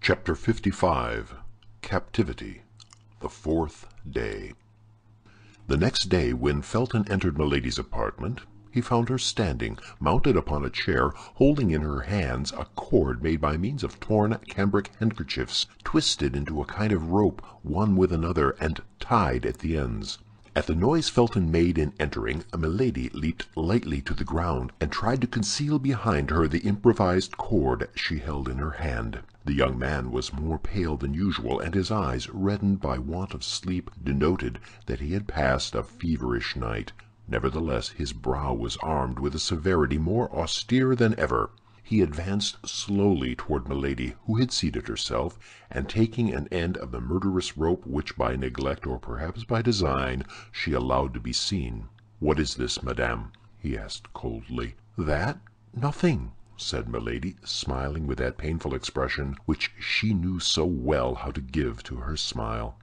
Chapter 55. Captivity. The Fourth Day. The next day, when Felton entered Milady's apartment, he found her standing, mounted upon a chair, holding in her hands a cord made by means of torn cambric handkerchiefs, twisted into a kind of rope, one with another, and tied at the ends. At the noise Felton made in entering, Milady leaped lightly to the ground, and tried to conceal behind her the improvised cord she held in her hand. The young man was more pale than usual, and his eyes, reddened by want of sleep, denoted that he had passed a feverish night. Nevertheless, his brow was armed with a severity more austere than ever. He advanced slowly toward Milady, who had seated herself, and taking an end of the murderous rope which by neglect, or perhaps by design, she allowed to be seen. "What is this, madame?" he asked coldly. "That? Nothing," said Milady, smiling with that painful expression which she knew so well how to give to her smile.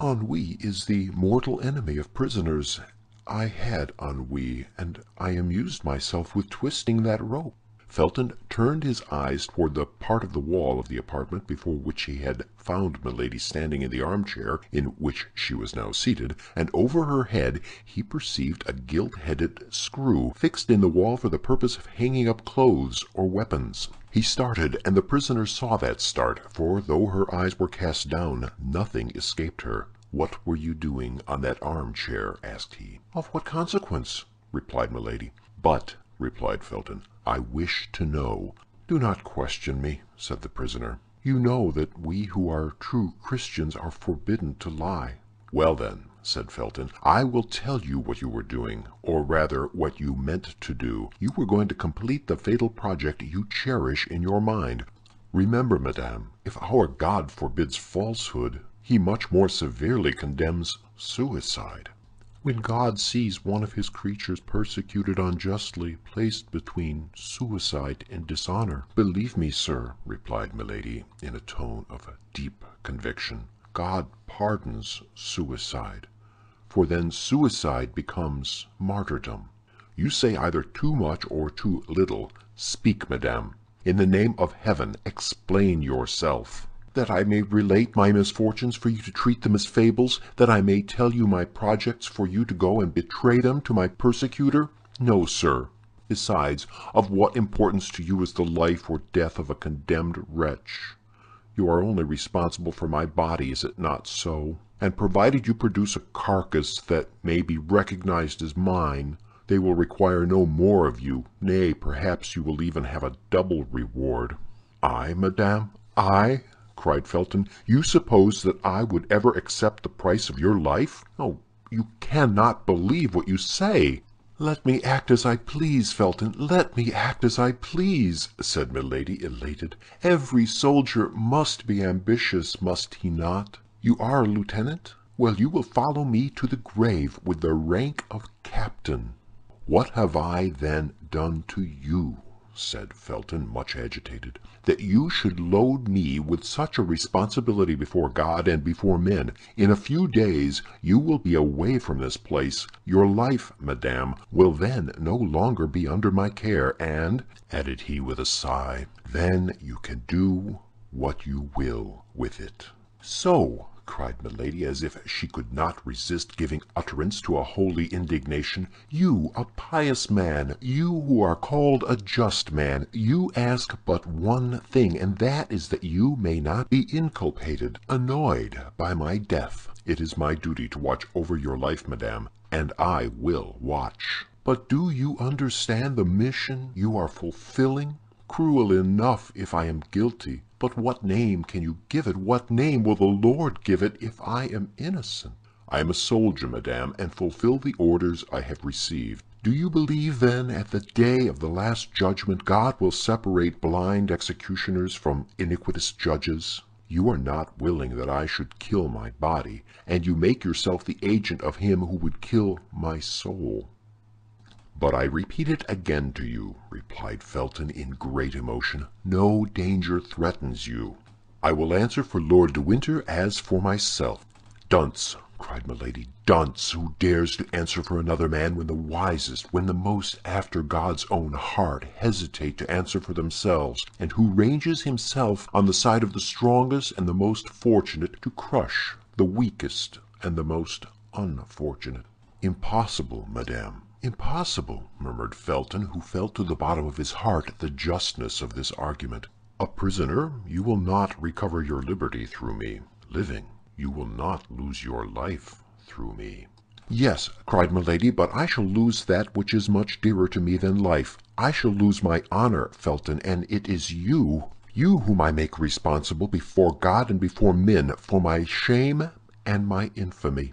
"Ennui is the mortal enemy of prisoners. I had ennui, and I amused myself with twisting that rope." Felton turned his eyes toward the part of the wall of the apartment before which he had found Milady standing in the armchair in which she was now seated, and over her head he perceived a gilt-headed screw fixed in the wall for the purpose of hanging up clothes or weapons. He started, and the prisoner saw that start, for though her eyes were cast down, nothing escaped her. "What were you doing on that armchair?" asked he. "Of what consequence?" replied Milady. "But," replied Felton, "I wish to know." "Do not question me," said the prisoner. "You know that we who are true Christians are forbidden to lie." "Well, then," said Felton, "I will tell you what you were doing, or rather what you meant to do. You were going to complete the fatal project you cherish in your mind. Remember, madame, if our God forbids falsehood, he much more severely condemns suicide. When God sees one of his creatures persecuted unjustly, placed between suicide and dishonor—" "Believe me, sir," replied Milady, in a tone of deep conviction, "God pardons suicide, for then suicide becomes martyrdom." "You say either too much or too little. Speak, madame. In the name of heaven, explain yourself." "That I may relate my misfortunes for you to treat them as fables? That I may tell you my projects for you to go and betray them to my persecutor? No, sir. Besides, of what importance to you is the life or death of a condemned wretch? You are only responsible for my body, is it not so? And provided you produce a carcass that may be recognized as mine, they will require no more of you. Nay, perhaps you will even have a double reward." "I, madame? I?" cried Felton. "You suppose that I would ever accept the price of your life? Oh, you cannot believe what you say." "Let me act as I please, Felton, let me act as I please," said Milady, elated. "Every soldier must be ambitious, must he not? You are a lieutenant? Well, you will follow me to the grave with the rank of captain." "What have I, then, done to you," said Felton, much agitated, "that you should load me with such a responsibility before God and before men? In a few days you will be away from this place. Your life, madame, will then no longer be under my care, and," added he with a sigh, "then you can do what you will with it." "So!" cried Milady, as if she could not resist giving utterance to a holy indignation. "You, a pious man, you who are called a just man, you ask but one thing, and that is that you may not be inculpated, annoyed by my death. It is my duty to watch over your life, madame, and I will watch." "But do you understand the mission you are fulfilling? Cruel enough if I am guilty, but what name can you give it? What name will the Lord give it if I am innocent?" "I am a soldier, madame, and fulfill the orders I have received." "Do you believe, then, at the day of the last judgment God will separate blind executioners from iniquitous judges? You are not willing that I should kill my body, and you make yourself the agent of him who would kill my soul." "But I repeat it again to you," replied Felton in great emotion, "no danger threatens you. I will answer for Lord de Winter as for myself. "Dunce!" cried Milady. "Dunce, who dares to answer for another man when the wisest, when the most after God's own heart, hesitate to answer for themselves, and who ranges himself on the side of the strongest and the most fortunate to crush the weakest and the most unfortunate." "Impossible, madame, impossible," murmured Felton, who felt to the bottom of his heart the justness of this argument. "A prisoner, you will not recover your liberty through me. Living, you will not lose your life through me." "Yes," cried Milady, "but I shall lose that which is much dearer to me than life. I shall lose my honor, Felton, and it is you whom I make responsible before God and before men for my shame and my infamy."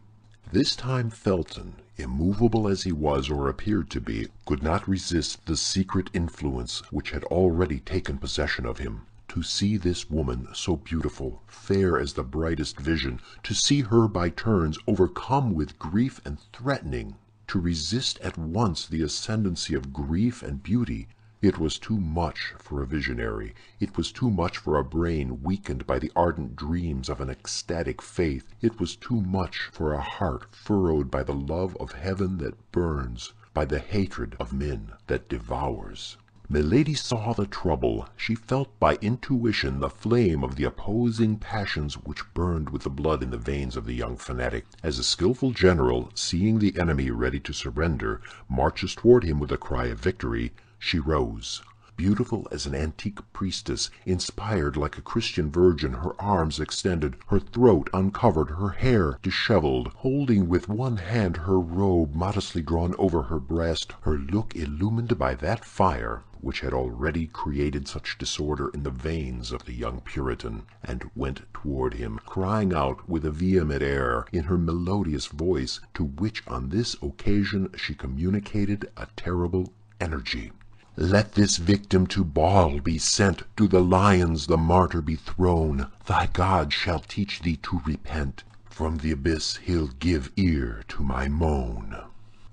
This time Felton, immovable as he was or appeared to be, could not resist the secret influence which had already taken possession of him. To see this woman so beautiful, fair as the brightest vision, to see her by turns overcome with grief and threatening, to resist at once the ascendancy of grief and beauty, it was too much for a visionary. It was too much for a brain weakened by the ardent dreams of an ecstatic faith. It was too much for a heart furrowed by the love of heaven that burns, by the hatred of men that devours. Milady saw the trouble. She felt by intuition the flame of the opposing passions which burned with the blood in the veins of the young fanatic. As a skillful general, seeing the enemy ready to surrender, marches toward him with a cry of victory, she rose. Beautiful as an antique priestess, inspired like a Christian virgin, her arms extended, her throat uncovered, her hair disheveled, holding with one hand her robe modestly drawn over her breast, her look illumined by that fire which had already created such disorder in the veins of the young Puritan, and went toward him, crying out with a vehement air, in her melodious voice, to which on this occasion she communicated a terrible energy. "Let this victim to Baal be sent, to the lions the martyr be thrown. Thy God shall teach thee to repent. From the abyss he'll give ear to my moan."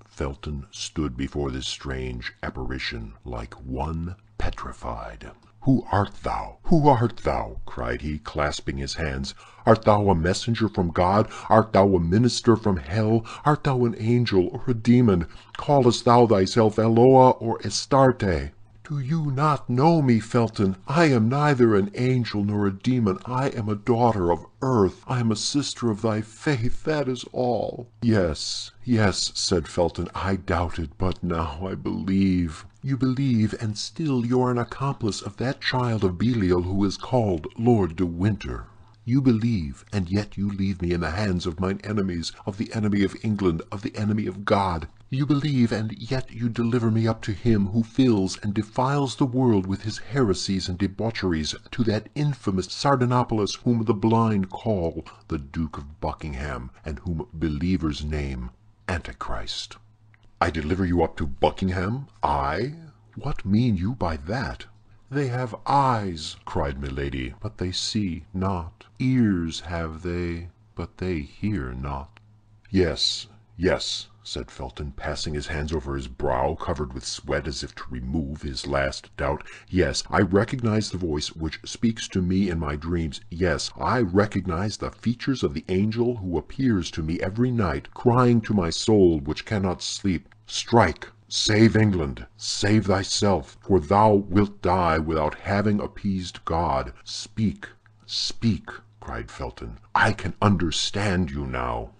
Felton stood before this strange apparition like one petrified. "Who art thou? Who art thou?" cried he, clasping his hands. "Art thou a messenger from God? Art thou a minister from hell? Art thou an angel or a demon? Callest thou thyself Eloa or Astarte? Do you not know me, Felton? I am neither an angel nor a demon. I am a daughter of earth. I am a sister of thy faith, that is all." "Yes, yes," said Felton, "I doubted, but now I believe." "You believe, and still you are an accomplice of that child of Belial who is called Lord de Winter. You believe, and yet you leave me in the hands of mine enemies, of the enemy of England, of the enemy of God. You believe, and yet you deliver me up to him who fills and defiles the world with his heresies and debaucheries, to that infamous Sardanapalus whom the blind call the Duke of Buckingham, and whom believers name Antichrist." "I deliver you up to Buckingham? I? What mean you by that?" "They have eyes," cried Milady, "but they see not. Ears have they, but they hear not." "Yes, yes," said Felton, passing his hands over his brow, covered with sweat as if to remove his last doubt. "Yes, I recognize the voice which speaks to me in my dreams. Yes, I recognize the features of the angel who appears to me every night, crying to my soul which cannot sleep, 'Strike! Save England, save thyself, for thou wilt die without having appeased God. Speak, speak,' cried Felton. "I can understand you now."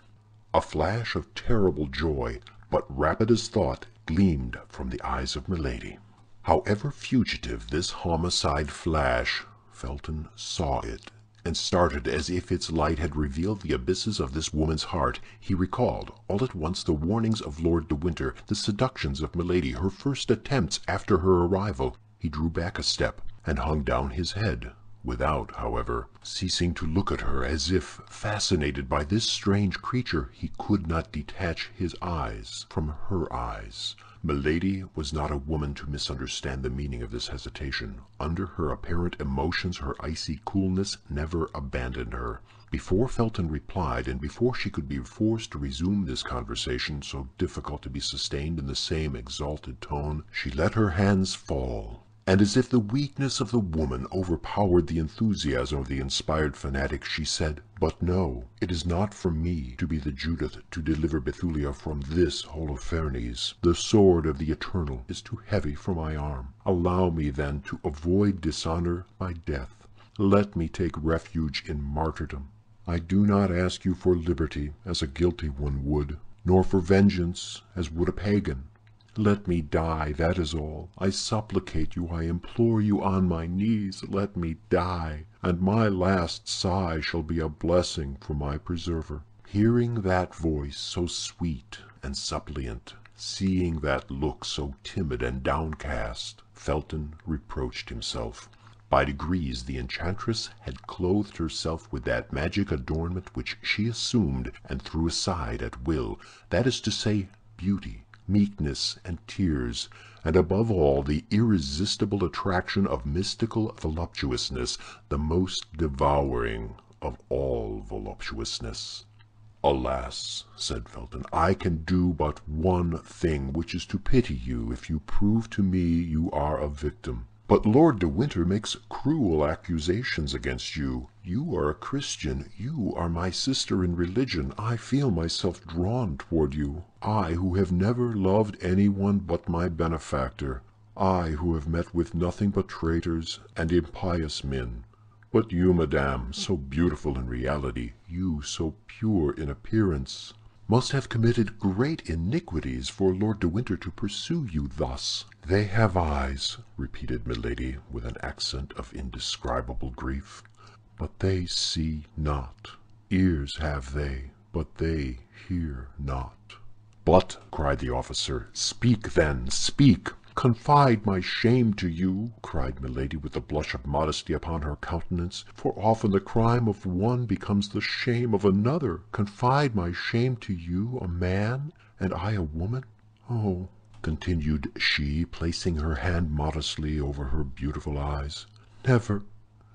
A flash of terrible joy, but rapid as thought, gleamed from the eyes of Milady. However fugitive this homicide flash, Felton saw it, and started as if its light had revealed the abysses of this woman's heart. He recalled all at once the warnings of Lord de Winter, the seductions of Milady, her first attempts after her arrival. He drew back a step and hung down his head, without, however, ceasing to look at her, as if, fascinated by this strange creature, he could not detach his eyes from her eyes. Milady was not a woman to misunderstand the meaning of this hesitation. Under her apparent emotions, her icy coolness never abandoned her. Before Felton replied, and before she could be forced to resume this conversation, so difficult to be sustained in the same exalted tone, she let her hands fall, And as if the weakness of the woman overpowered the enthusiasm of the inspired fanatic, she said, "But no, it is not for me to be the Judith to deliver Bethulia from this Holofernes. The sword of the Eternal is too heavy for my arm. Allow me, then, to avoid dishonor by death. Let me take refuge in martyrdom. I do not ask you for liberty, as a guilty one would, nor for vengeance, as would a pagan. Let me die, that is all. I supplicate you, I implore you on my knees, let me die, and my last sigh shall be a blessing for my preserver." Hearing that voice so sweet and suppliant, seeing that look so timid and downcast, Felton reproached himself. By degrees the enchantress had clothed herself with that magic adornment which she assumed and threw aside at will, that is to say, beauty, meekness, and tears, and above all the irresistible attraction of mystical voluptuousness, the most devouring of all voluptuousness. "Alas," said Felton, "I can do but one thing, which is to pity you if you prove to me you are a victim. But Lord de Winter makes cruel accusations against you. You are a Christian. You are my sister in religion. I feel myself drawn toward you. I, who have never loved anyone but my benefactor. I, who have met with nothing but traitors and impious men. But you, madame, so beautiful in reality, you so pure in appearance, must have committed great iniquities for Lord de Winter to pursue you thus." "They have eyes," repeated Milady, with an accent of indescribable grief, "but they see not. Ears have they, but they hear not." "But," cried the officer, "speak then, speak!" "Confide my shame to you," cried Milady, with a blush of modesty upon her countenance, "for often the crime of one becomes the shame of another. Confide my shame to you, a man, and I a woman. Oh," continued she, placing her hand modestly over her beautiful eyes, "never,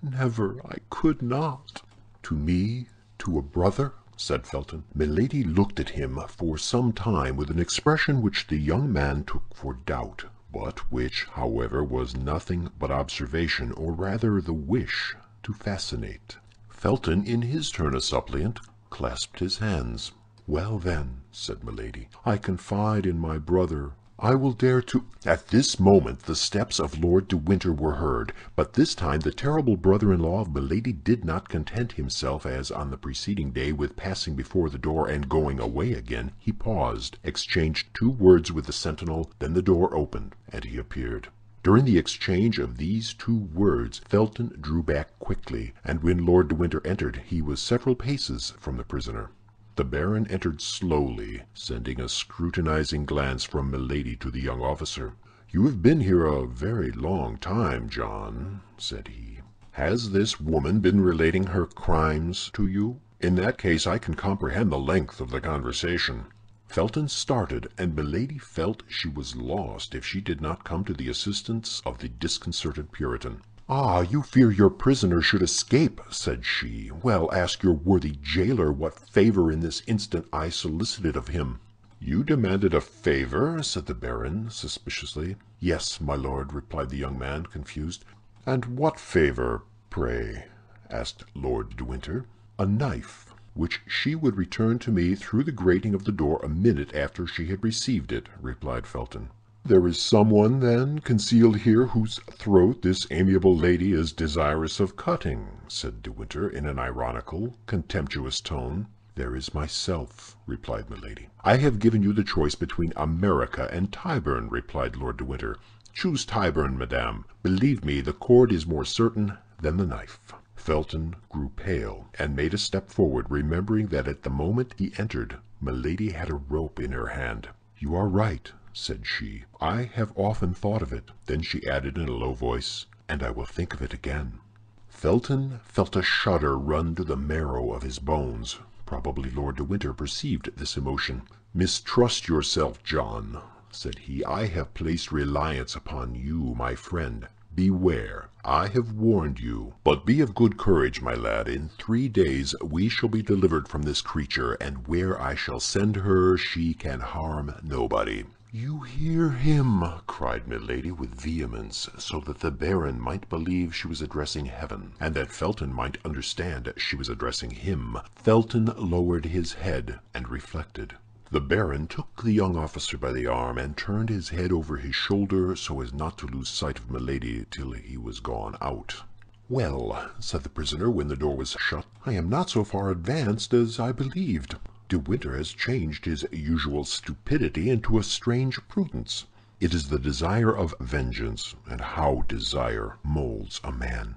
never, I could not." "To me, to a brother?" said Felton. Milady looked at him for some time with an expression which the young man took for doubt, but which, however, was nothing but observation, or rather the wish to fascinate. Felton, in his turn a suppliant, clasped his hands. "Well, then," said Milady, "I confide in my brother. I will dare to—" At this moment the steps of Lord de Winter were heard, but this time the terrible brother-in-law of Milady did not content himself, as on the preceding day, with passing before the door and going away again. He paused, exchanged 2 words with the sentinel, then the door opened, and he appeared. During the exchange of these 2 words, Felton drew back quickly, and when Lord de Winter entered, he was several paces from the prisoner. The Baron entered slowly, sending a scrutinizing glance from Milady to the young officer. "You have been here a very long time, John," said he. "Has this woman been relating her crimes to you? In that case I can comprehend the length of the conversation." Felton started, and Milady felt she was lost if she did not come to the assistance of the disconcerted Puritan. "Ah, you fear your prisoner should escape," said she. "Well, ask your worthy jailer what favor in this instant I solicited of him." "You demanded a favor?" said the Baron, suspiciously. "Yes, my lord," replied the young man, confused. "And what favor, pray?" asked Lord de Winter. "A knife, which she would return to me through the grating of the door a minute after she had received it," replied Felton. "There is someone, then, concealed here whose throat this amiable lady is desirous of cutting," said de Winter, in an ironical, contemptuous tone. "There is myself," replied Milady. "I have given you the choice between America and Tyburn," replied Lord de Winter. "Choose Tyburn, madame. Believe me, the cord is more certain than the knife." Felton grew pale, and made a step forward, remembering that at the moment he entered, Milady had a rope in her hand. "You are right," said she. "I have often thought of it." Then she added in a low voice, "And I will think of it again." Felton felt a shudder run to the marrow of his bones. Probably Lord de Winter perceived this emotion. "Mistrust yourself, John," said he. "I have placed reliance upon you, my friend. Beware, I have warned you. But be of good courage, my lad. In 3 days we shall be delivered from this creature, and where I shall send her she can harm nobody." "You hear him!" cried Milady with vehemence, so that the Baron might believe she was addressing heaven, and that Felton might understand she was addressing him. Felton lowered his head and reflected. The Baron took the young officer by the arm and turned his head over his shoulder so as not to lose sight of Milady till he was gone out. "Well," said the prisoner when the door was shut, "I am not so far advanced as I believed. De Winter has changed his usual stupidity into a strange prudence. It is the desire of vengeance, and how desire molds a man.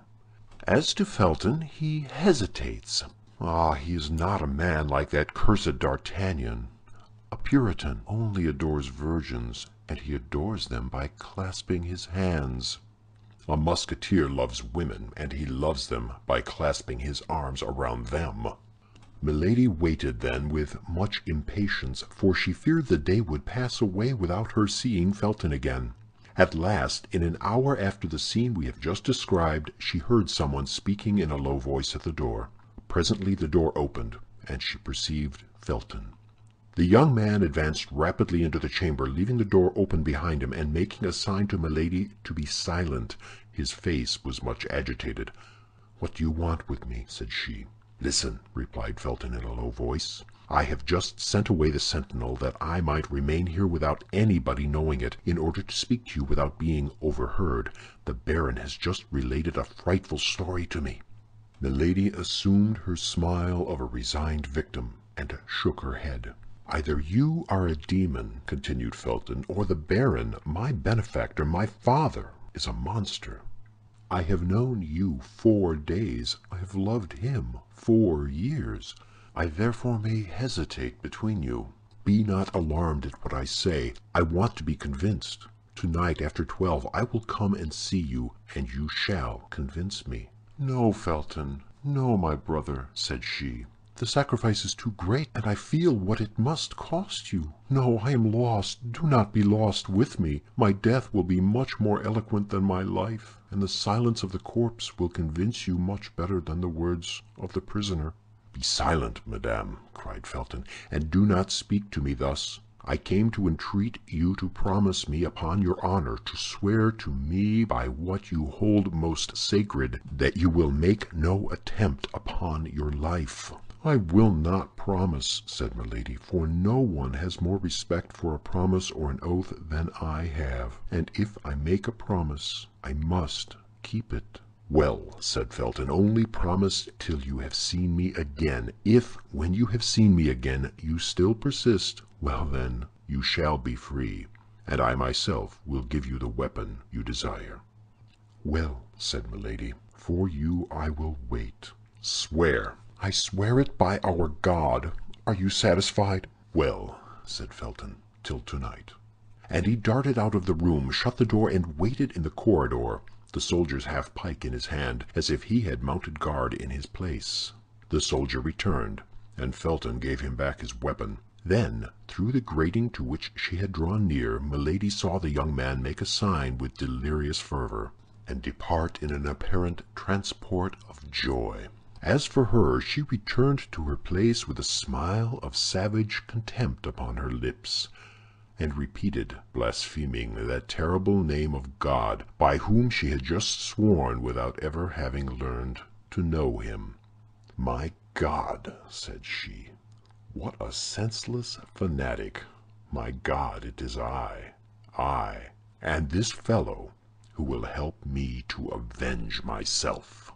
As to Felton, he hesitates. Ah, he is not a man like that cursed D'Artagnan. A Puritan only adores virgins, and he adores them by clasping his hands. A Musketeer loves women, and he loves them by clasping his arms around them." Milady waited then with much impatience, for she feared the day would pass away without her seeing Felton again. At last, in an hour after the scene we have just described, she heard someone speaking in a low voice at the door. Presently the door opened, and she perceived Felton. The young man advanced rapidly into the chamber, leaving the door open behind him, and making a sign to Milady to be silent. His face was much agitated. "What do you want with me?" said she. "Listen," replied Felton in a low voice. "I have just sent away the sentinel that I might remain here without anybody knowing it, in order to speak to you without being overheard. The Baron has just related a frightful story to me." Milady assumed her smile of a resigned victim, and shook her head. "Either you are a demon," continued Felton, "or the Baron, my benefactor, my father, is a monster. I have known you 4 days. I have loved him 4 years. I therefore may hesitate between you. Be not alarmed at what I say. I want to be convinced. Tonight, after 12, I will come and see you, and you shall convince me." "No, Felton, no, my brother," said she. "The sacrifice is too great, and I feel what it must cost you. No, I am lost. Do not be lost with me. My death will be much more eloquent than my life, and the silence of the corpse will convince you much better than the words of the prisoner." "Be silent, madame," cried Felton, "and do not speak to me thus. I came to entreat you to promise me upon your honor, to swear to me by what you hold most sacred, that you will make no attempt upon your life." "I will not promise," said Milady, "for no one has more respect for a promise or an oath than I have, and if I make a promise, I must keep it." "Well," said Felton, "only promise till you have seen me again. If, when you have seen me again, you still persist, well then, you shall be free, and I myself will give you the weapon you desire." "Well," said Milady, "for you I will wait." "Swear." "I swear it by our God. Are you satisfied?" "Well," said Felton, "till tonight." And he darted out of the room, shut the door, and waited in the corridor, the soldier's half-pike in his hand, as if he had mounted guard in his place. The soldier returned, and Felton gave him back his weapon. Then, through the grating to which she had drawn near, Milady saw the young man make a sign with delirious fervor, and depart in an apparent transport of joy. As for her, she returned to her place with a smile of savage contempt upon her lips, and repeated, blaspheming, that terrible name of God, by whom she had just sworn without ever having learned to know him. "My God," said she, "what a senseless fanatic! My God, it is I, and this fellow, who will help me to avenge myself."